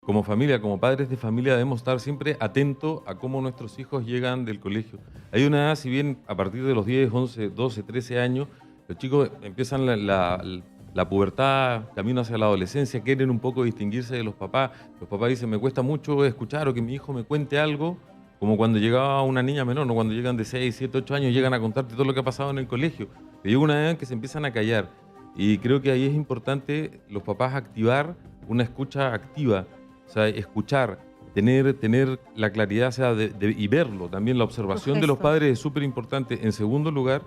como familia, como padres de familia, debemos estar siempre atentos a cómo nuestros hijos llegan del colegio. Hay una edad, si bien a partir de los 10, 11, 12, 13 años, los chicos empiezan la pubertad, camino hacia la adolescencia, quieren un poco distinguirse de los papás. Los papás dicen, me cuesta mucho escuchar o que mi hijo me cuente algo, como cuando llegaba una niña menor, ¿no? Cuando llegan de 6, 7, 8 años, llegan a contarte todo lo que ha pasado en el colegio. Pero llega una edad en que se empiezan a callar. Y creo que ahí es importante los papás activar una escucha activa, o sea, escuchar, tener la claridad, o sea, y verlo. También la Los observación de los gestos. padres es súper importante. En segundo lugar,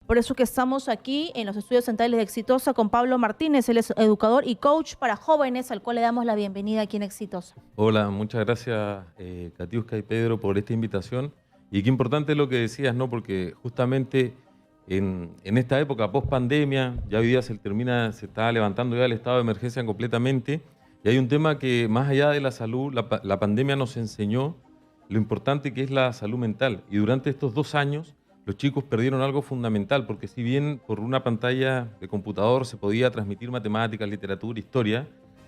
Por eso que estamos aquí en los estudios centrales de Exitosa con Pablo Martínez. Él es educador y coach para jóvenes, al cual le damos la bienvenida aquí en Exitosa. hola, muchas gracias, Katiuska y Pedro, por esta invitación. Y qué importante lo que decías, ¿no? Porque justamente en esta época post-pandemia, ya hoy día se está levantando ya el estado de emergencia completamente, y hay un tema que más allá de la salud, la pandemia nos enseñó lo importante que es la salud mental. Y durante estos 2 años, los chicos perdieron algo fundamental, porque si bien por una pantalla de computador se podía transmitir matemáticas, literatura, historia,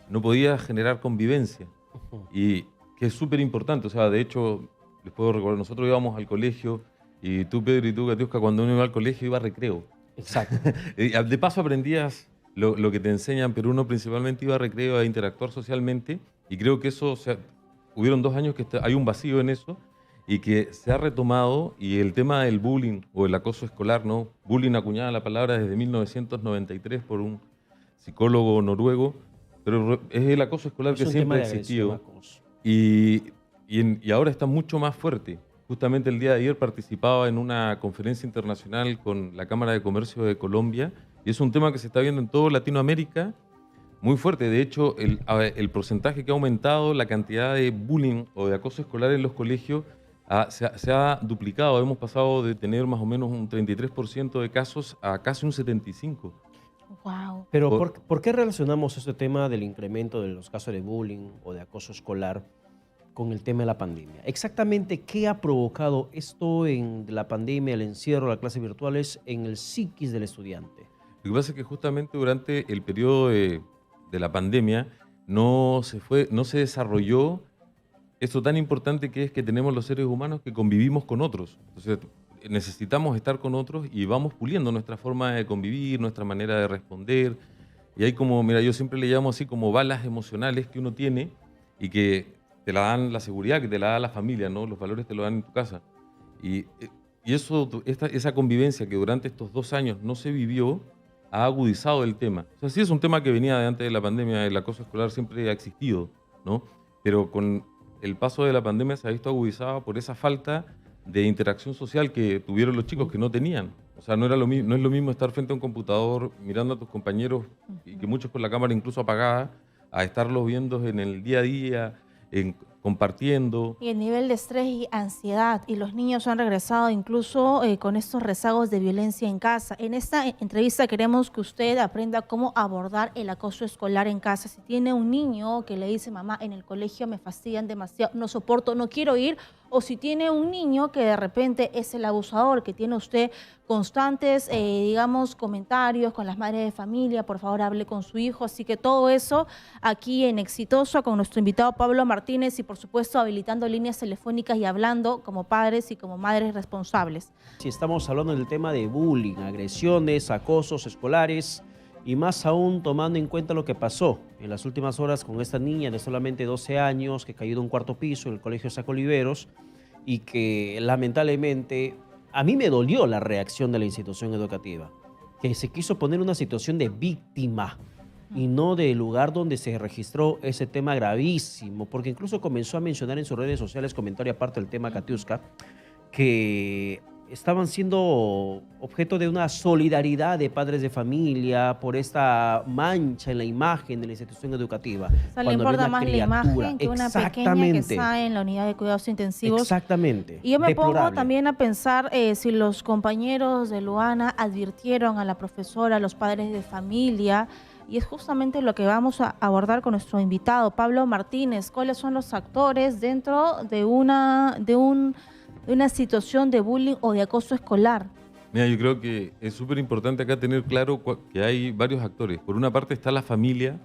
no podía generar convivencia. Ujú. Y que es súper importante, o sea, de hecho, les puedo recordar, nosotros íbamos al colegio, y tú, Pedro, y tú, Katiuska, cuando uno iba al colegio iba a recreo. Exacto. De paso aprendías lo que te enseñan, pero uno principalmente iba a recreo a interactuar socialmente, y creo que eso, o sea, hubieron 2 años que hay un vacío en eso, y que se ha retomado, y el tema del bullying o el acoso escolar, ¿no? Bullying, acuñada la palabra desde 1993 por un psicólogo noruego, pero es el acoso escolar Es que un siempre tema ha de agresión, existido. acoso. Y ahora está mucho más fuerte. Justamente el día de ayer participaba en una conferencia internacional con la Cámara de Comercio de Colombia, y es un tema que se está viendo en toda Latinoamérica muy fuerte. De hecho, el porcentaje que ha aumentado, la cantidad de bullying o de acoso escolar en los colegios se ha duplicado. Hemos pasado de tener más o menos un 33% de casos a casi un 75%. Wow. Pero Por- ¿por qué relacionamos este tema del incremento de los casos de bullying o de acoso escolar con el tema de la pandemia? Exactamente, ¿qué ha provocado esto en la pandemia, el encierro, las clases virtuales en el psiquis del estudiante? Lo que pasa es que justamente durante el periodo de la pandemia no se desarrolló esto tan importante que es que tenemos los seres humanos que convivimos con otros. Entonces necesitamos estar con otros y vamos puliendo nuestra forma de convivir, nuestra manera de responder. Y hay como, mira, yo siempre le llamo así como balas emocionales que uno tiene y que te la dan la seguridad, que te la da la familia, ¿no? Los valores te lo dan en tu casa. Y, y eso, esa convivencia que durante estos 2 años no se vivió, ha agudizado el tema. O sea, sí es un tema que venía de antes de la pandemia, el acoso escolar siempre ha existido, ¿no? Pero con el paso de la pandemia se ha visto agudizado por esa falta de interacción social que tuvieron los chicos que no tenían. O sea, no es lo mismo estar frente a un computador mirando a tus compañeros, y que muchos con la cámara incluso apagada, a estarlos viendo en el día a día, compartiendo. Y el nivel de estrés y ansiedad, y los niños han regresado incluso con estos rezagos de violencia en casa. En esta entrevista queremos que usted aprenda cómo abordar el acoso escolar en casa. Si tiene un niño que le dice, mamá, en el colegio me fastidian demasiado, no soporto, no quiero ir, o si tiene un niño que de repente es el abusador, que tiene usted constantes, digamos, comentarios con las madres de familia, por favor hable con su hijo. Así que todo eso aquí en Exitosa con nuestro invitado Pablo Martínez, y por supuesto habilitando líneas telefónicas y hablando como padres y como madres responsables. Si estamos hablando del tema de bullying, agresiones, acosos escolares y más aún tomando en cuenta lo que pasó en las últimas horas con esta niña de solamente 12 años que cayó de un cuarto piso en el colegio Saco Oliveros y que lamentablemente a mí me dolió la reacción de la institución educativa, que se quiso poner en una situación de víctima y no del lugar donde se registró ese tema gravísimo, porque incluso comenzó a mencionar en sus redes sociales, comentario aparte del tema Katiuska, que estaban siendo objeto de una solidaridad de padres de familia por esta mancha en la imagen de la institución educativa. O sea, le Cuando había importa una más la criatura. imagen que una pequeña que Exactamente. está en la unidad de cuidados intensivos. Exactamente. Y yo me pongo Deplorable. también a pensar si los compañeros de Luana advirtieron a la profesora, a los padres de familia, y es justamente lo que vamos a abordar con nuestro invitado, Pablo Martínez. ¿Cuáles son los actores dentro de una situación de bullying o de acoso escolar? Mira, yo creo que es súper importante acá tener claro que hay varios actores. Por una parte está la familia,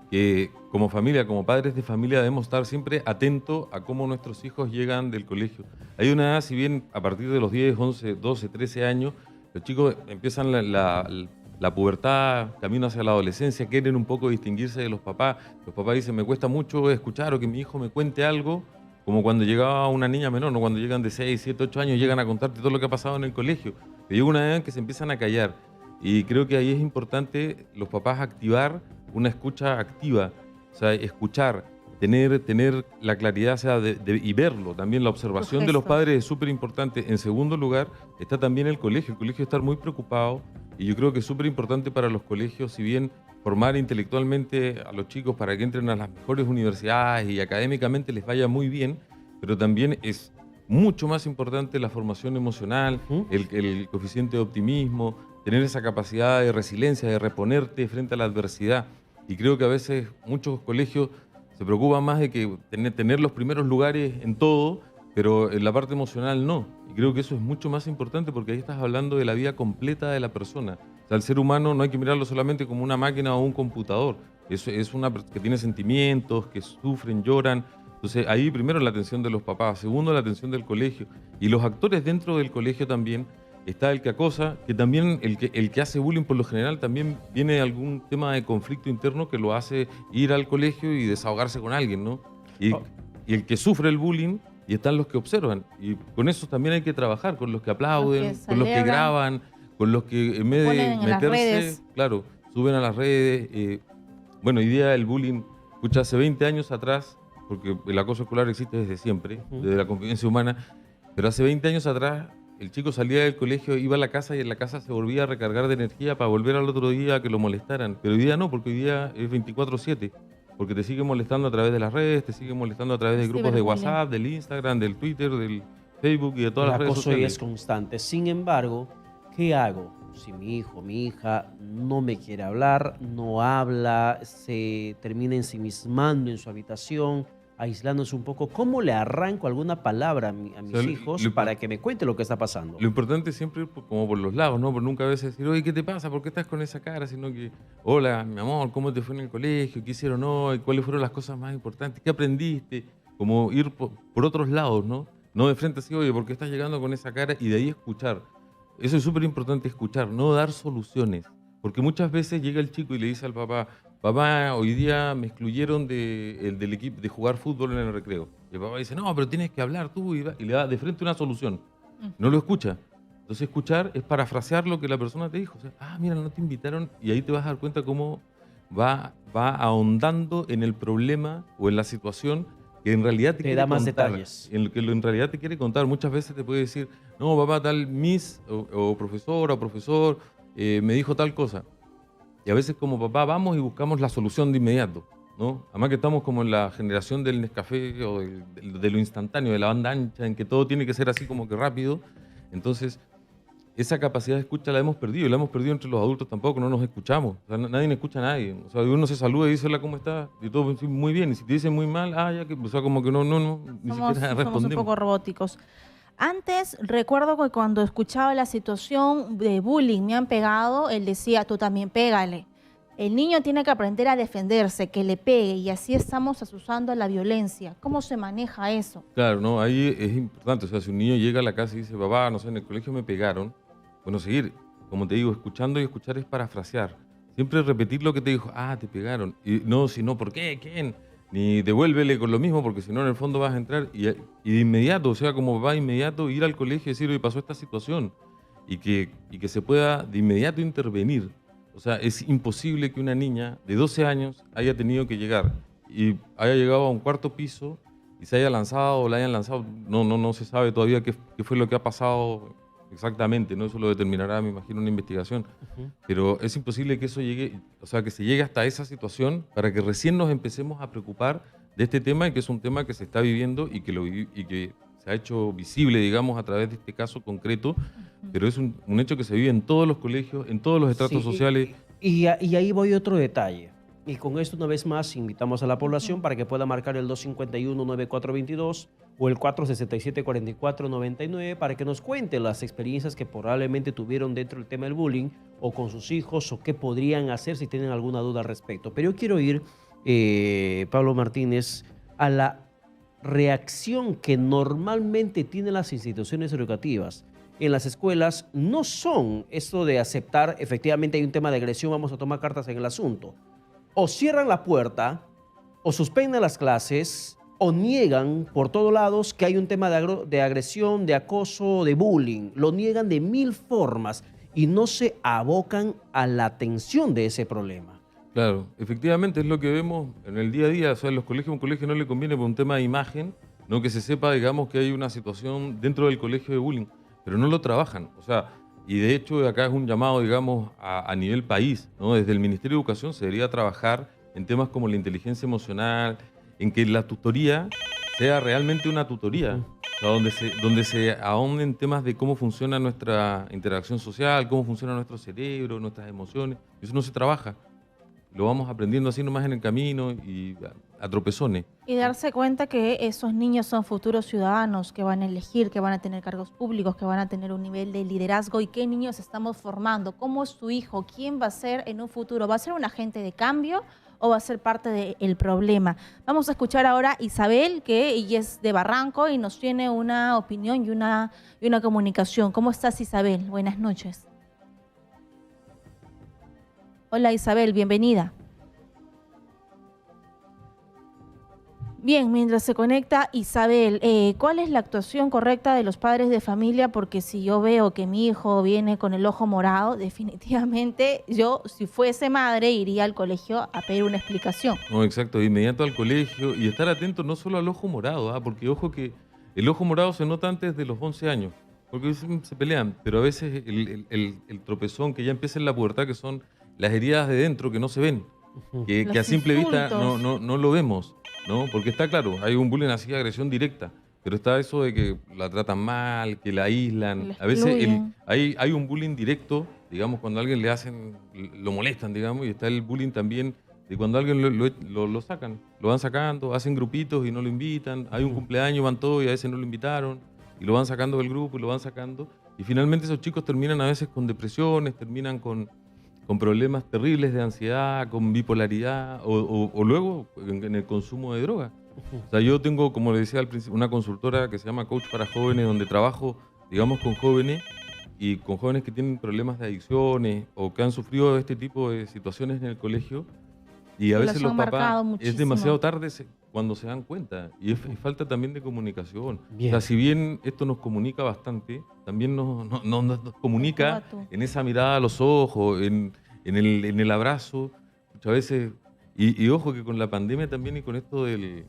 que como familia, como padres de familia, debemos estar siempre atentos a cómo nuestros hijos llegan del colegio. Hay una edad, si bien a partir de los 10, 11, 12, 13 años, los chicos empiezan la pubertad, camino hacia la adolescencia, quieren un poco distinguirse de los papás. Los papás dicen, me cuesta mucho escuchar o que mi hijo me cuente algo, como cuando llegaba una niña menor, ¿no? Cuando llegan de 6, 7, 8 años, llegan a contarte todo lo que ha pasado en el colegio. Pero llega una edad en que se empiezan a callar. Y creo que ahí es importante los papás activar una escucha activa, o sea, escuchar, tener la claridad, o sea, y verlo. También la observación de los padres es súper importante. En segundo lugar, está también el colegio estar muy preocupado, y yo creo que es súper importante para los colegios, si bien formar intelectualmente a los chicos para que entren a las mejores universidades y académicamente les vaya muy bien, pero también es mucho más importante la formación emocional, el coeficiente de optimismo, tener esa capacidad de resiliencia, de reponerte frente a la adversidad. Y creo que a veces muchos colegios se preocupan más de que tener los primeros lugares en todo, pero en la parte emocional no. Y creo que eso es mucho más importante, porque ahí estás hablando de la vida completa de la persona. O sea, el ser humano no hay que mirarlo solamente como una máquina o un computador. Es una que tiene sentimientos, que sufren, lloran. Entonces ahí primero la atención de los papás, segundo la atención del colegio. Y los actores dentro del colegio también. Está el que acosa, que también el que hace bullying por lo general también viene de algún tema de conflicto interno que lo hace ir al colegio y desahogarse con alguien, ¿no? Y el que sufre el bullying, y están los que observan. Y con eso también hay que trabajar, con los que aplauden, con los que graban, con los que en vez de meterse, claro, suben a las redes. Bueno, hoy día el bullying, escucha, hace 20 años atrás, porque el acoso escolar existe desde siempre, desde la convivencia humana, pero hace 20 años atrás el chico salía del colegio, iba a la casa y en la casa se volvía a recargar de energía para volver al otro día a que lo molestaran. Pero hoy día no, porque hoy día es 24/7, porque te sigue molestando a través de las redes, te sigue molestando a través de grupos de WhatsApp, del Instagram, del Twitter, del Facebook y de todas las redes sociales. El acoso es constante. Sin embargo, ¿qué hago si mi hijo, mi hija no me quiere hablar, no habla, se termina ensimismando en su habitación, aislándose un poco? ¿Cómo le arranco alguna palabra a mis hijos para que me cuente lo que está pasando? Lo importante es siempre ir como por los lados, ¿no? Por nunca a veces decir, oye, ¿qué te pasa? ¿Por qué estás con esa cara? Sino que, hola, mi amor, ¿cómo te fue en el colegio? ¿Qué hicieron hoy? ¿Cuáles fueron las cosas más importantes? ¿Qué aprendiste? Como ir por otros lados, ¿no? No de frente así, oye, ¿por qué estás llegando con esa cara? Y de ahí escuchar. Eso es súper importante, escuchar, no dar soluciones. Porque muchas veces llega el chico y le dice al papá, papá, hoy día me excluyeron del equipo de jugar fútbol en el recreo. Y el papá dice, no, pero tienes que hablar tú, y le da de frente una solución. No lo escucha. Entonces escuchar es parafrasear lo que la persona te dijo. O sea, mira, no te invitaron, y ahí te vas a dar cuenta cómo va ahondando en el problema o en la situación que en realidad te quiere da más contar, detalles. en lo que en realidad te quiere contar. Muchas veces te puede decir, no, papá, tal miss o profesora o profesor me dijo tal cosa. Y a veces como papá vamos y buscamos la solución de inmediato, ¿no? Además que estamos como en la generación del Nescafé o de lo instantáneo, de la banda ancha, en que todo tiene que ser así como que rápido. Entonces, esa capacidad de escucha la hemos perdido, y la hemos perdido entre los adultos tampoco, no nos escuchamos. O sea, nadie escucha a nadie. O sea, uno se saluda y dice, hola, ¿cómo estás? Y todo muy bien. Y si te dicen muy mal, ya que, o sea, como que ni siquiera respondemos. Somos un poco robóticos. Antes, recuerdo que cuando escuchaba la situación de bullying, me han pegado, él decía, tú también pégale. El niño tiene que aprender a defenderse, que le pegue, y así estamos asusando a la violencia. ¿Cómo se maneja eso? Claro, no, ahí es importante. O sea, si un niño llega a la casa y dice, papá, no sé, en el colegio me pegaron, bueno, seguir, como te digo, escuchando, y escuchar es parafrasear. Siempre repetir lo que te dijo, te pegaron. Y no, si no, ¿por qué? ¿Quién? Ni devuélvele con lo mismo, porque si no en el fondo vas a entrar y de inmediato, o sea, como va de inmediato, ir al colegio y decir, oye, pasó esta situación, y que se pueda de inmediato intervenir. O sea, es imposible que una niña de 12 años haya tenido que llegar y haya llegado a un cuarto piso y se haya lanzado o la hayan lanzado. No se sabe todavía qué fue lo que ha pasado exactamente, ¿no? Eso lo determinará, me imagino, una investigación. Pero es imposible que eso llegue, o sea, que se llegue hasta esa situación para que recién nos empecemos a preocupar de este tema, y que es un tema que se está viviendo y que se ha hecho visible, digamos, a través de este caso concreto, pero es un hecho que se vive en todos los colegios, en todos los estratos sociales. Y ahí voy otro detalle. Y con esto, una vez más, invitamos a la población para que pueda marcar el 251-9422 o el 467-4499 para que nos cuenten las experiencias que probablemente tuvieron dentro del tema del bullying o con sus hijos o qué podrían hacer si tienen alguna duda al respecto. Pero yo quiero ir, Pablo Martínez, a la reacción que normalmente tienen las instituciones educativas. En las escuelas no son esto de aceptar, efectivamente hay un tema de agresión, vamos a tomar cartas en el asunto. O cierran la puerta, o suspenden las clases, o niegan por todos lados que hay un tema de agresión, de acoso, de bullying. Lo niegan de mil formas y no se abocan a la atención de ese problema. Claro, efectivamente es lo que vemos en el día a día. O sea, en los colegios, a un colegio no le conviene por un tema de imagen, no que se sepa, digamos, que hay una situación dentro del colegio de bullying, pero no lo trabajan. O sea, y de hecho acá es un llamado, digamos, a nivel país, ¿no? Desde el Ministerio de Educación se debería trabajar en temas como la inteligencia emocional, en que la tutoría sea realmente una tutoría, o sea, donde se ahonde en temas de cómo funciona nuestra interacción social, cómo funciona nuestro cerebro, nuestras emociones. Eso no se trabaja. Lo vamos aprendiendo así nomás en el camino y a tropezones. Y darse cuenta que esos niños son futuros ciudadanos que van a elegir, que van a tener cargos públicos, que van a tener un nivel de liderazgo y qué niños estamos formando, cómo es tu hijo, quién va a ser en un futuro, ¿va a ser un agente de cambio o va a ser parte del problema? Vamos a escuchar ahora a Isabel, que ella es de Barranco y nos tiene una opinión y una comunicación. ¿Cómo estás, Isabel? Buenas noches. Hola, Isabel, bienvenida. Bien, mientras se conecta Isabel, ¿cuál es la actuación correcta de los padres de familia? Porque si yo veo que mi hijo viene con el ojo morado, definitivamente yo, si fuese madre, iría al colegio a pedir una explicación. No, exacto, de inmediato al colegio y estar atento no solo al ojo morado, porque ojo que el ojo morado se nota antes de los 11 años, porque se pelean, pero a veces el tropezón que ya empieza en la pubertad, que son las heridas de dentro que no se ven, que a simple vista no lo vemos, ¿no? Porque está claro, hay un bullying así, agresión directa, pero está eso de que la tratan mal, que la aíslan. A veces hay un bullying directo, digamos, cuando a alguien le hacen, lo molestan, digamos, y está el bullying también de cuando a alguien lo sacan, lo van sacando, hacen grupitos y no lo invitan, hay un cumpleaños, van todos y a veces no lo invitaron, y lo van sacando del grupo y lo van sacando, y finalmente esos chicos terminan a veces con depresiones, terminan con problemas terribles de ansiedad, con bipolaridad o luego en el consumo de droga. O sea, yo tengo, como le decía al principio, una consultora que se llama Coach para Jóvenes, donde trabajo, digamos, con jóvenes y con jóvenes que tienen problemas de adicciones o que han sufrido este tipo de situaciones en el colegio. Y a veces los papás es demasiado tarde cuando se dan cuenta. Y es falta también de comunicación. Bien. O sea, si bien esto nos comunica bastante, también nos comunica en esa mirada a los ojos, en el abrazo. Muchas veces, y ojo que con la pandemia también y con esto del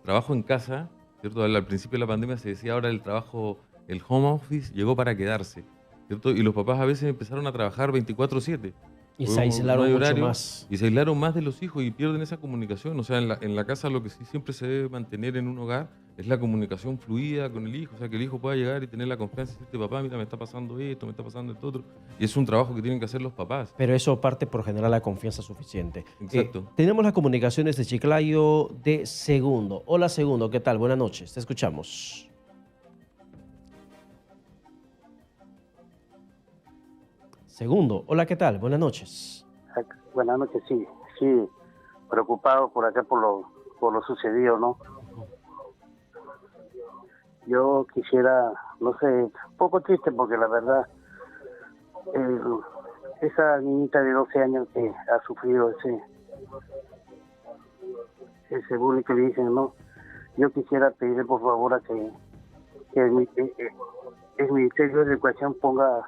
trabajo en casa, ¿cierto? Al principio de la pandemia se decía ahora el trabajo, el home office llegó para quedarse, ¿cierto? Y los papás a veces empezaron a trabajar 24/7. Y se aislaron mucho más. Y se aislaron más de los hijos y pierden esa comunicación. O sea, en la casa lo que sí siempre se debe mantener en un hogar es la comunicación fluida con el hijo. O sea, que el hijo pueda llegar y tener la confianza y decirte, papá, mira, me está pasando esto, me está pasando esto otro. Y es un trabajo que tienen que hacer los papás. Pero eso parte por generar la confianza suficiente. Exacto. Tenemos las comunicaciones de Chiclayo de Segundo. Hola, Segundo, ¿qué tal? Buenas noches, te escuchamos. Segundo, hola, ¿qué tal? Buenas noches. Buenas noches, sí, preocupado por acá por lo sucedido, ¿no? Yo quisiera, no sé, un poco triste porque la verdad, esa niñita de 12 años que ha sufrido ese bullying que le dicen, ¿no? Yo quisiera pedirle por favor a que el Ministerio de Educación ponga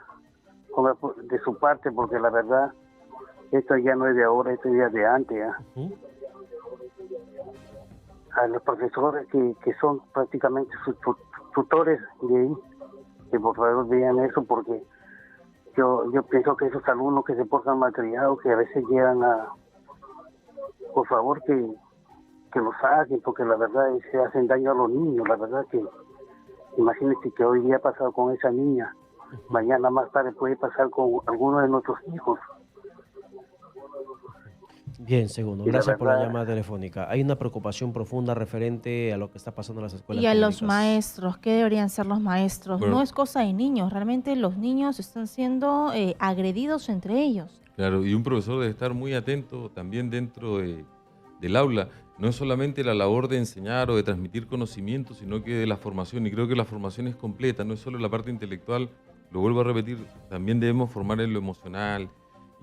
de su parte, porque la verdad esto ya no es de ahora, esto ya es de antes. A los profesores que son prácticamente sus tutores de ahí, que por favor vean eso, porque yo pienso que esos alumnos que se portan malcriados, que a veces llegan por favor que los saquen, porque la verdad se hacen daño a los niños. La verdad que imagínense que hoy día ha pasado con esa niña, mañana más tarde puede pasar con alguno de nuestros hijos. Bien, segundo. Y la Gracias por la verdad- llamada telefónica. Hay una preocupación profunda referente a lo que está pasando en las escuelas Y a los públicas. maestros, ¿qué deberían ser los maestros? Bueno. No es cosa de niños, realmente los niños están siendo agredidos entre ellos. Claro, y un profesor debe estar muy atento también dentro del aula. No es solamente la labor de enseñar o de transmitir conocimiento, sino que de la formación. Y creo que la formación es completa, no es solo la parte intelectual. Lo vuelvo a repetir, también debemos formar en lo emocional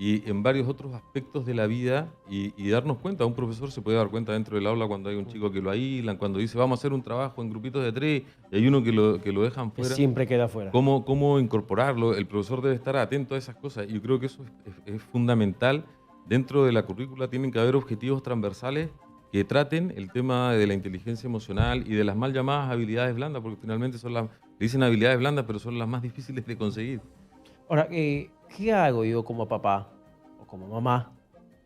y en varios otros aspectos de la vida y darnos cuenta. Un profesor se puede dar cuenta dentro del aula cuando hay un chico que lo aíslan, cuando dice vamos a hacer un trabajo en grupitos de 3 y hay uno que lo dejan Que fuera. siempre queda fuera. ¿Cómo incorporarlo? El profesor debe estar atento a esas cosas. Y yo creo que eso es fundamental. Dentro de la currícula tienen que haber objetivos transversales que traten el tema de la inteligencia emocional y de las mal llamadas habilidades blandas, porque finalmente le dicen habilidades blandas, pero son las más difíciles de conseguir. Ahora, ¿qué hago yo como papá o como mamá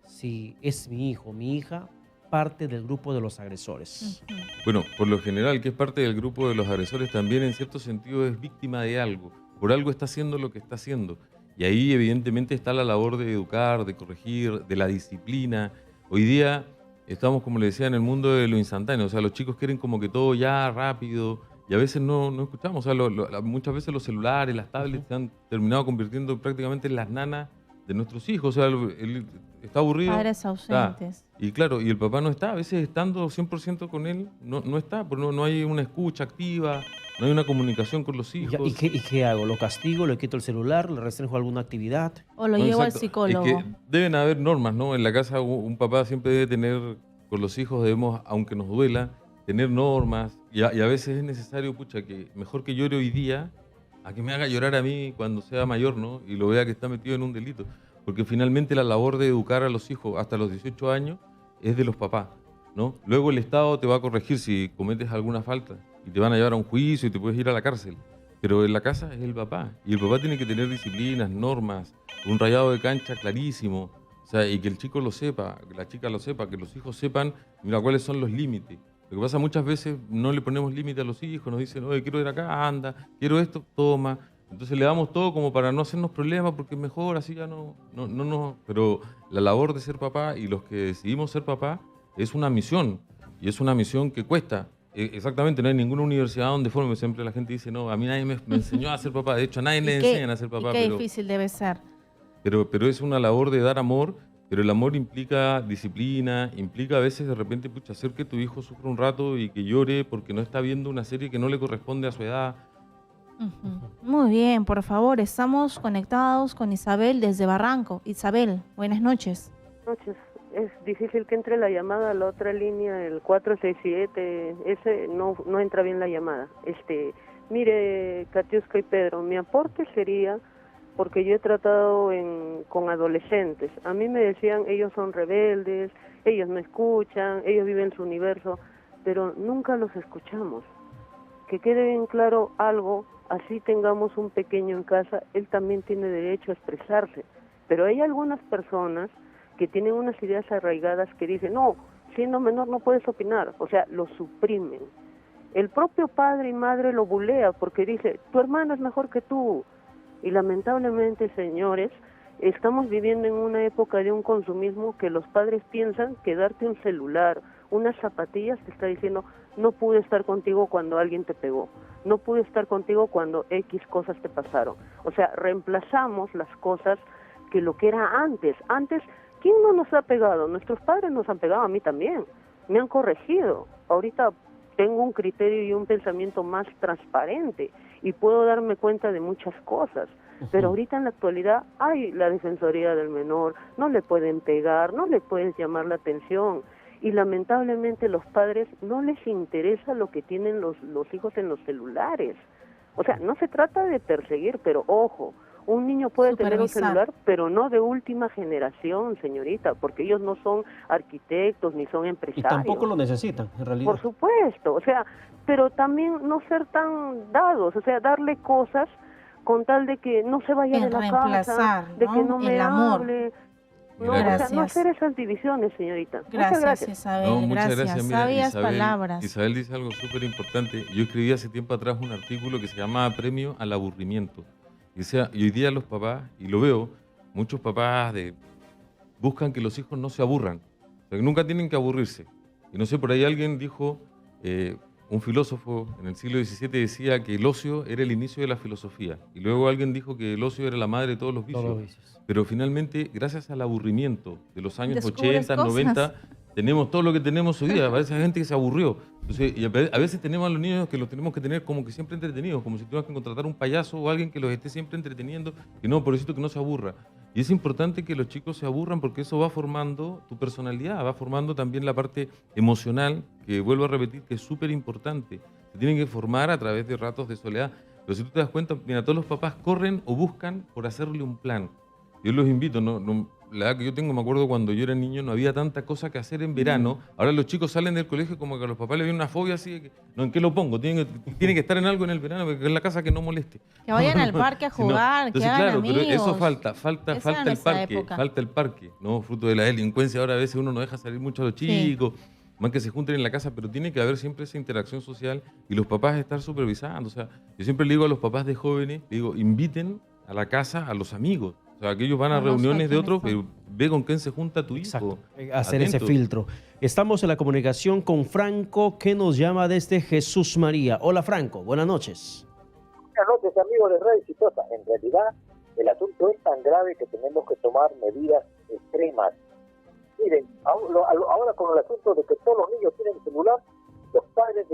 si es mi hijo o mi hija parte del grupo de los agresores? Ujú. Bueno, por lo general, que es parte del grupo de los agresores, también en cierto sentido es víctima de algo. Por algo está haciendo lo que está haciendo. Y ahí evidentemente está la labor de educar, de corregir, de la disciplina. Hoy día estamos, como le decía, en el mundo de lo instantáneo. O sea, los chicos quieren como que todo ya rápido y a veces no escuchamos. O sea, muchas veces los celulares, las tablets se han terminado convirtiendo prácticamente en las nanas de nuestros hijos. O sea, él está aburrido. Padres ausentes. Y claro, y el papá no está, a veces estando 100% con él, no está, porque no hay una escucha activa, no hay una comunicación con los ¿Y, hijos. y qué hago? ¿Lo castigo? ¿Le quito el celular? ¿Le restringo alguna actividad? O lo No, llevo al exacto. psicólogo. Es que deben haber normas, ¿no? En la casa un papá siempre debe tener, con los hijos debemos, aunque nos duela, tener normas. Y a veces es necesario, pucha, que mejor que llore hoy día, a que me haga llorar a mí cuando sea mayor, ¿no? Y lo vea que está metido en un delito. Porque finalmente la labor de educar a los hijos hasta los 18 años es de los papás, ¿no? Luego el Estado te va a corregir si cometes alguna falta y te van a llevar a un juicio y te puedes ir a la cárcel. Pero en la casa es el papá. Y el papá tiene que tener disciplinas, normas, un rayado de cancha clarísimo. O sea, y que el chico lo sepa, que la chica lo sepa, que los hijos sepan, mira, cuáles son los límites. Lo que pasa muchas veces no le ponemos límite a los hijos, nos dicen, oye, quiero ir acá, anda, quiero esto, toma. Entonces le damos todo como para no hacernos problemas porque es mejor, así ya no. Pero la labor de ser papá y los que decidimos ser papá es una misión. Y es una misión que cuesta. Exactamente, no hay ninguna universidad donde forme. Siempre la gente dice, no, a mí nadie me enseñó a ser papá. De hecho, a nadie le enseñan a ser papá. Y qué difícil debe ser. Pero es una labor de dar amor, pero el amor implica disciplina, implica a veces de repente, pucha, hacer que tu hijo sufra un rato y que llore porque no está viendo una serie que no le corresponde a su edad. Ujú. Muy bien, por favor, estamos conectados con Isabel desde Barranco. Isabel, buenas noches. Noches. Es difícil que entre la llamada a la otra línea, el 467, ese no entra bien la llamada. Mire, Katiuska y Pedro, mi aporte sería, porque yo he tratado con adolescentes, a mí me decían, ellos son rebeldes, ellos no escuchan, ellos viven su universo, pero nunca los escuchamos. Que quede bien claro algo, así tengamos un pequeño en casa, él también tiene derecho a expresarse, pero hay algunas personas que tienen unas ideas arraigadas que dicen, no, siendo menor no puedes opinar, o sea, lo suprimen. El propio padre y madre lo bulea porque dice, tu hermano es mejor que tú. Y lamentablemente, señores, estamos viviendo en una época de un consumismo que los padres piensan que darte un celular, unas zapatillas, te está diciendo, no pude estar contigo cuando alguien te pegó, no pude estar contigo cuando X cosas te pasaron. O sea, reemplazamos las cosas que lo que era antes. Antes, ¿quién no nos ha pegado? Nuestros padres nos han pegado, a mí también. Me han corregido. Ahorita tengo un criterio y un pensamiento más transparente y puedo darme cuenta de muchas cosas. Pero ahorita en la actualidad hay la Defensoría del Menor, no le pueden pegar, no le puedes llamar la atención. Y lamentablemente los padres no les interesa lo que tienen los hijos en los celulares. O sea, no se trata de perseguir, pero ojo, un niño puede tener un Supervisar. celular, pero no de última generación, señorita, porque ellos no son arquitectos ni son Y empresarios. tampoco lo necesitan, en realidad. Por supuesto, o sea, pero también no ser tan dados, o sea, darle cosas con tal de que no se vaya En de la casa, reemplazar, de ¿no? que no me El amor. hable. No, Mira, o sea, no Gracias. hacer esas divisiones, señorita. Muchas Gracias, gracias. Isabel. No, muchas gracias. Mira, Sabias palabras. Isabel dice algo súper importante. Yo escribí hace tiempo atrás un artículo que se llamaba Premio al Aburrimiento. Y hoy día los papás, y lo veo, muchos papás de buscan que los hijos no se aburran. O sea, que nunca tienen que aburrirse. Y no sé, por ahí alguien dijo, un filósofo en el siglo XVII decía que el ocio era el inicio de la filosofía. Y luego alguien dijo que el ocio era la madre de todos los vicios. Pero finalmente, gracias al aburrimiento de los años 80, 90, tenemos todo lo que tenemos hoy día. Parece gente que se aburrió. Entonces, y a veces tenemos a los niños que los tenemos que tener como que siempre entretenidos, como si tuvieras que contratar un payaso o alguien que los esté siempre entreteniendo, y no, por eso que no se aburra. Y es importante que los chicos se aburran porque eso va formando tu personalidad, va formando también la parte emocional, que vuelvo a repetir que es súper importante. Se tienen que formar a través de ratos de soledad. Pero si tú te das cuenta, mira, todos los papás corren o buscan por hacerle un plan. Yo los invito, la edad que yo tengo, me acuerdo cuando yo era niño, no había tanta cosa que hacer en verano. Ahora los chicos salen del colegio como que a los papás les viene una fobia así, de que, no, ¿en qué lo pongo? Tiene que estar en algo en el verano, porque es la casa que no moleste. Que vayan al parque a jugar, Entonces, que hagan claro, amigos. pero eso falta el parque, ¿no? Fruto de la delincuencia, ahora a veces uno no deja salir mucho a los chicos, más que se junten en la casa, pero tiene que haber siempre esa interacción social y los papás estar supervisando. O sea, yo siempre le digo a los papás de jóvenes, le digo, inviten a la casa a los amigos. O sea, que ellos van a reuniones de otros, pero ve con quién se junta tu hijo. Exacto. Hacer ese filtro. Estamos en la comunicación con Franco, que nos llama desde Jesús María. Hola, Franco. Buenas noches. Buenas noches, amigos de Radio Exitosa. En realidad, el asunto es tan grave que tenemos que tomar medidas extremas. Miren, ahora con el asunto de que todos los niños tienen celular, los padres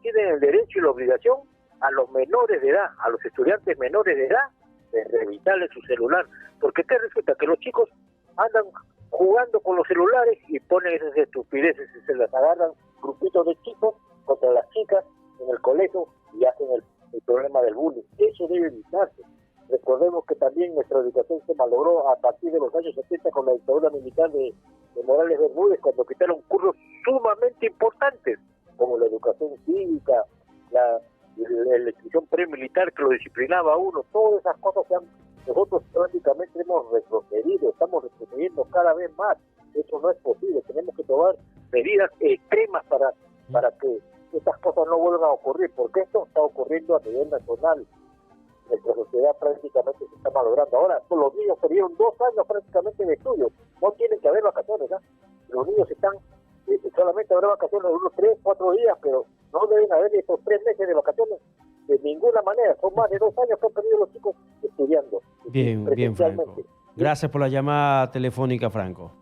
tienen el derecho y la obligación a los menores de edad, a los estudiantes menores de edad, de revisarle su celular, porque ¿qué resulta? Que los chicos andan jugando con los celulares y ponen esas estupideces y se las agarran grupitos de chicos contra las chicas en el colegio y hacen el problema del bullying. Eso debe evitarse. Recordemos que también nuestra educación se malogró a partir de los años 70 con la dictadura militar de Morales Bermúdez, cuando quitaron cursos sumamente importantes como la educación cívica, la institución premilitar que lo disciplinaba a uno. Todas esas cosas nosotros prácticamente hemos retrocedido, estamos retrocediendo cada vez más. Eso no es posible. Tenemos que tomar medidas extremas para que estas cosas no vuelvan a ocurrir, porque esto está ocurriendo a nivel nacional. Nuestra sociedad prácticamente se está malogrando. Ahora, los niños perdieron 2 años prácticamente de estudio. No tienen que haber vacaciones, ¿eh? Los niños solamente habrá vacaciones de unos 3, 4 días, pero no deben haber estos 3 meses de vacaciones de ninguna manera. Son más de 2 años que han perdido los chicos estudiando. Bien, Franco. Gracias por la llamada telefónica, Franco.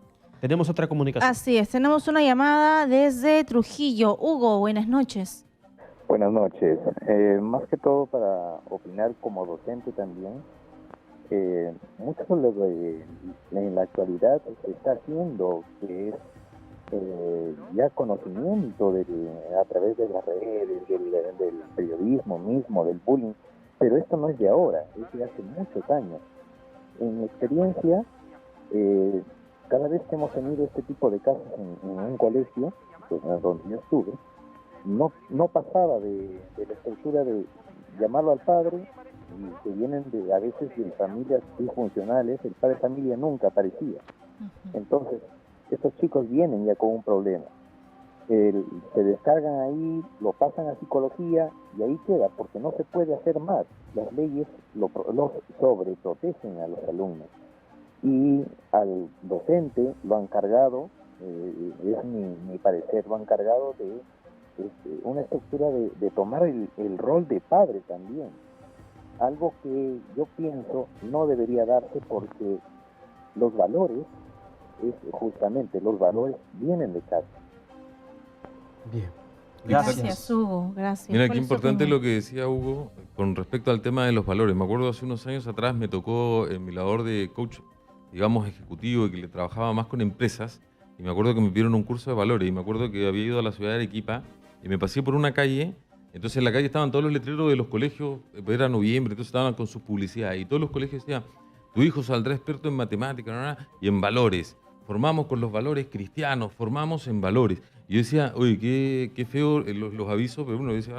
Tenemos otra comunicación. Así es, tenemos una llamada desde Trujillo. Hugo, buenas noches. Buenas noches. Más que todo para opinar como docente también, mucho en la actualidad se está haciendo que es ya conocimiento a través de las redes, del periodismo mismo, del bullying, pero esto no es de ahora, es de hace muchos años. En mi experiencia, cada vez que hemos tenido este tipo de casos en un colegio, pues, donde yo estuve, no pasaba de la estructura de llamarlo al padre, y que vienen a veces de familias disfuncionales, el padre de familia nunca aparecía. Entonces, estos chicos vienen ya con un problema. Se descargan ahí, lo pasan a psicología y ahí queda, porque no se puede hacer más. Las leyes los sobreprotegen a los alumnos. Y al docente lo han cargado, es mi parecer, lo han cargado de una estructura de tomar el rol de padre también. Algo que yo pienso no debería darse, porque los valores, justamente los valores vienen de casa. Bien. Gracias, Hugo. Gracias. Mira, qué importante lo que decía Hugo con respecto al tema de los valores. Me acuerdo hace unos años atrás me tocó en mi labor de coach, digamos, ejecutivo, y que le trabajaba más con empresas, y me acuerdo que me pidieron un curso de valores, y me acuerdo que había ido a la ciudad de Arequipa y me pasé por una calle. Entonces en la calle estaban todos los letreros de los colegios, era noviembre, entonces estaban con sus publicidades, y todos los colegios decían, tu hijo saldrá experto en matemáticas y en valores. Formamos con los valores cristianos, formamos en valores. Y yo decía, oye, qué feo los avisos, pero uno decía,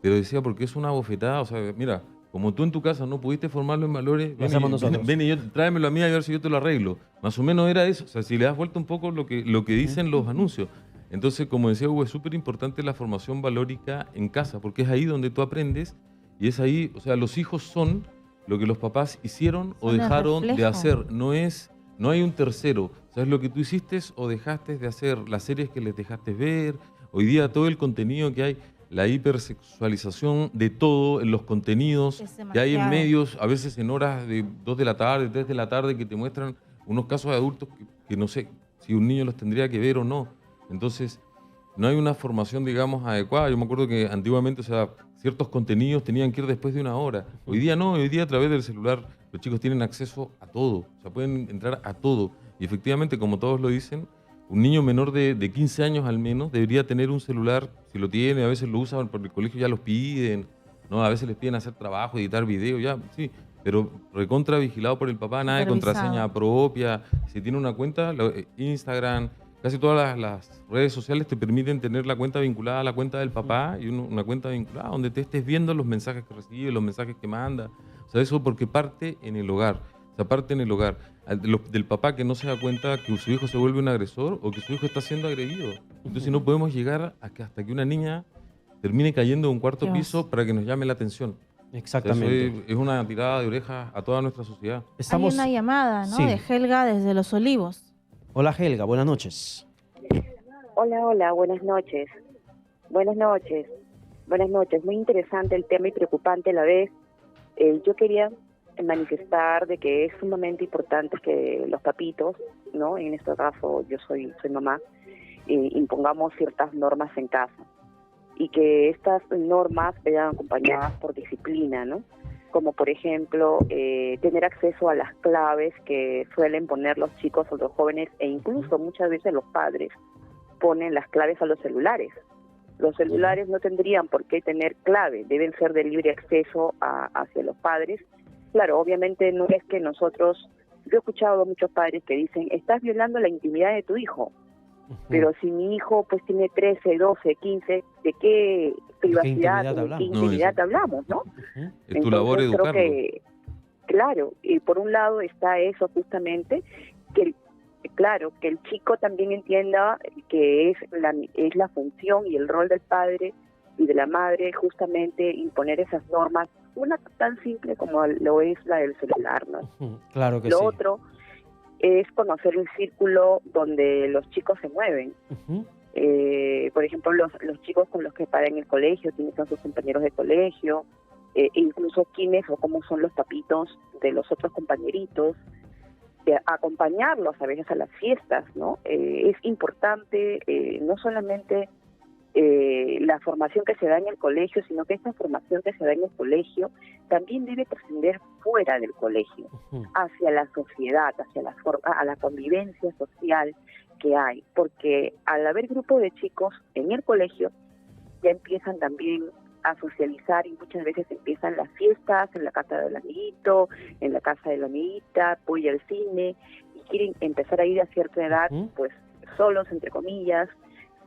pero decía, porque es una bofetada. O sea, mira, como tú en tu casa no pudiste formarlo en valores, ven y tráemelo a mí a ver si yo te lo arreglo. Más o menos era eso. O sea, si le das vuelta un poco lo que dicen los anuncios. Entonces, como decía Hugo, es súper importante la formación valórica en casa, porque es ahí donde tú aprendes, y es ahí, o sea, los hijos son lo que los papás hicieron o dejaron de hacer. No es no hay un tercero. ¿Sabes lo que tú hiciste o dejaste de hacer? Las series que les dejaste ver. Hoy día todo el contenido que hay, la hipersexualización de todo en los contenidos Es que hay en demasiado. medios, a veces en horas de 2 de la tarde, 3 de la tarde, que te muestran unos casos de adultos que no sé si un niño los tendría que ver o no. Entonces, no hay una formación, digamos, adecuada. Yo me acuerdo que antiguamente, o sea, ciertos contenidos tenían que ir después de una hora. Hoy día no, hoy día a través del celular los chicos tienen acceso a todo, o sea, pueden entrar a todo. Y efectivamente, como todos lo dicen, un niño menor de 15 años al menos debería tener un celular, si lo tiene, a veces lo usan porque el colegio ya los piden, ¿no? A veces les piden hacer trabajo, editar video, ya, sí, pero recontra vigilado por el papá, nada de Supervisado. contraseña propia. Si tiene una cuenta, Instagram, casi todas las redes sociales te permiten tener la cuenta vinculada a la cuenta del papá y una cuenta vinculada donde te estés viendo los mensajes que recibe, los mensajes que manda. O sea, eso porque parte en el hogar. O sea, parte en el hogar. Del papá que no se da cuenta que su hijo se vuelve un agresor o que su hijo está siendo agredido. Entonces no podemos llegar a que hasta que una niña termine cayendo de un cuarto Dios. piso para que nos llame la atención. O sea, Exactamente. eso es una tirada de orejas a toda nuestra sociedad. Estamos... Hay una llamada, ¿no? Sí. De Helga desde Los Olivos. Hola Helga, buenas noches. Hola, hola, buenas noches. Buenas noches. Buenas noches. Muy interesante el tema y preocupante a la vez. Yo quería manifestar de que es sumamente importante que los papitos, ¿no? En este caso yo soy mamá, impongamos ciertas normas en casa y que estas normas vayan acompañadas por disciplina, ¿no? Como por ejemplo tener acceso a las claves que suelen poner los chicos o los jóvenes e incluso muchas veces los padres ponen las claves a los celulares. Los celulares no tendrían por qué tener clave, deben ser de libre acceso hacia los padres. Claro, obviamente no es que nosotros, yo he escuchado a muchos padres que dicen, estás violando la intimidad de tu hijo, pero si mi hijo pues tiene 13, 12, 15, ¿de qué privacidad, intimidad de hablamos? qué intimidad hablamos, no? Es tu labor Entonces, creo educarlo. que, claro, y por un lado está eso justamente, claro, que el chico también entienda que es la función y el rol del padre y de la madre justamente imponer esas normas, una tan simple como lo es la del celular, ¿no? Claro que Lo sí. otro es conocer el círculo donde los chicos se mueven. Por ejemplo, los chicos con los que paran en el colegio, quiénes son sus compañeros de colegio, e incluso quiénes o cómo son los papitos de los otros compañeritos, acompañarlos a veces a las fiestas, ¿no? Es importante no solamente la formación que se da en el colegio, sino que esta formación que se da en el colegio también debe trascender fuera del colegio, hacia la sociedad, a la convivencia social que hay, porque al haber grupo de chicos en el colegio ya empiezan también a socializar y muchas veces empiezan las fiestas en la casa del amiguito, en la casa de la amiguita, voy al cine y quieren empezar a ir a cierta edad, pues solos, entre comillas,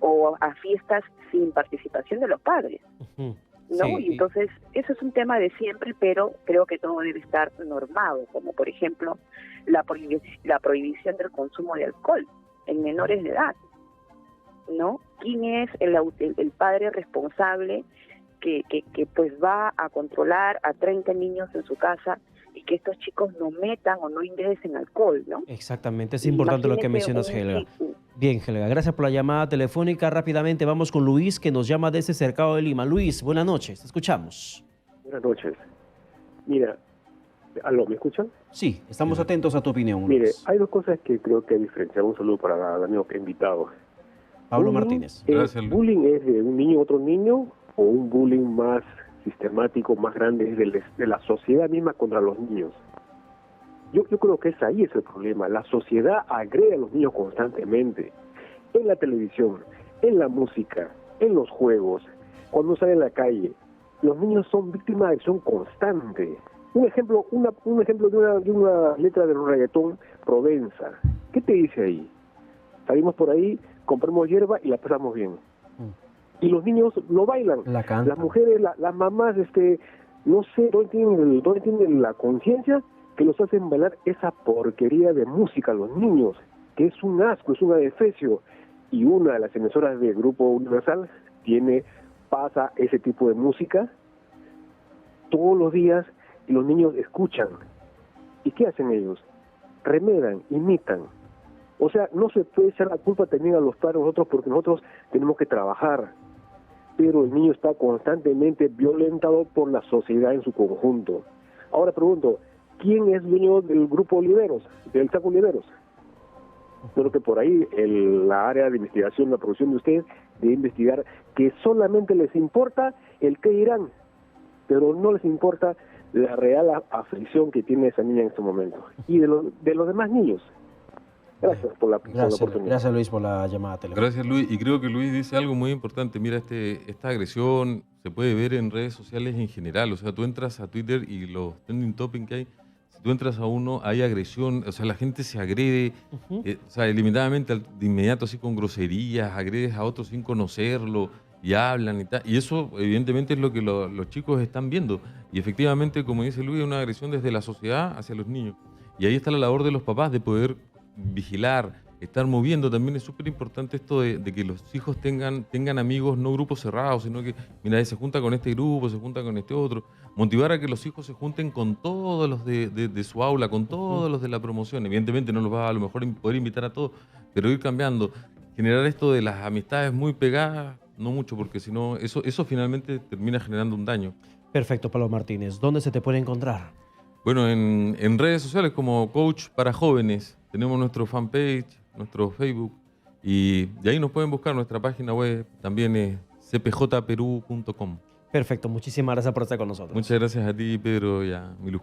o a fiestas sin participación de los padres, ¿no? Sí, Y entonces eso es un tema de siempre, pero creo que todo debe estar normado, como por ejemplo la prohibición del consumo de alcohol en menores de edad, ¿no? ¿Quién es el padre responsable que pues va a controlar a 30 niños en su casa y que estos chicos no metan o no ingresen alcohol, ¿no? Exactamente, es importante lo que mencionas, Helga. Bien, Helga, gracias por la llamada telefónica. Rápidamente vamos con Luis, que nos llama desde Cercado de Lima. Luis, buenas noches, te escuchamos. Buenas noches. Mira, ¿aló, me escuchan? Sí, estamos atentos a tu opinión, Luis. Mire, hay dos cosas que creo que diferenciar. Un saludo para el amigo que he invitado. Pablo Bullying Martínez. Gracias, Luis. ¿Bullying es de un niño a otro niño o un bullying más sistemático, más grande, es de la sociedad misma contra los niños? Yo creo que ahí es el problema. La sociedad agrede a los niños constantemente. En la televisión, en la música, en los juegos, cuando salen a la calle. Los niños son víctimas de acción constante. Un ejemplo de una letra del reggaetón, Provenza. ¿Qué te dice ahí? Salimos por ahí, compramos hierba y la pasamos bien. Y los niños lo bailan. La canta. Las mujeres, las mamás, no sé, no tienen la conciencia que los hacen bailar esa porquería de música a los niños, que es un asco, es un adefesio. Y una de las emisoras del Grupo Universal pasa ese tipo de música todos los días y los niños escuchan. ¿Y qué hacen ellos? remedan, imitan. O sea, no se puede echar la culpa también a los padres nosotros porque nosotros tenemos que trabajar. Pero el niño está constantemente violentado por la sociedad en su conjunto. Ahora pregunto, ¿quién es dueño del grupo Oliveros, del Saco Oliveros? Creo que por ahí la área de investigación, la producción de ustedes, de investigar que solamente les importa el qué dirán, pero no les importa la real aflicción que tiene esa niña en este momento. Y de los demás niños. Gracias por la oportunidad. Gracias, Luis, por la llamada telefónica. Gracias, Luis. Y creo que Luis dice algo muy importante. Mira, esta agresión se puede ver en redes sociales en general. O sea, tú entras a Twitter y los trending topics que hay, si tú entras a uno, hay agresión. O sea, la gente se agrede, o sea, ilimitadamente, de inmediato, así con groserías, agredes a otros sin conocerlo y hablan y tal. Y eso, evidentemente, es lo que los chicos están viendo. Y efectivamente, como dice Luis, es una agresión desde la sociedad hacia los niños. Y ahí está la labor de los papás de poder vigilar, estar moviendo. También es súper importante esto de que los hijos tengan amigos, no grupos cerrados, sino que, mira, se junta con este grupo, se junta con este otro. Motivar a que los hijos se junten con todos los de su aula, con todos los de la promoción. Evidentemente no los va a lo mejor poder invitar a todos, pero ir cambiando. Generar esto de las amistades muy pegadas, no mucho, porque si no, eso finalmente termina generando un daño. Perfecto, Pablo Martínez. ¿Dónde se te puede encontrar? Bueno, en redes sociales como Coach para Jóvenes. Tenemos nuestro fanpage, nuestro Facebook, y ahí nos pueden buscar. Nuestra página web también es cpjperú.com. Perfecto, muchísimas gracias por estar con nosotros. Muchas gracias a ti, Pedro, y a Milú.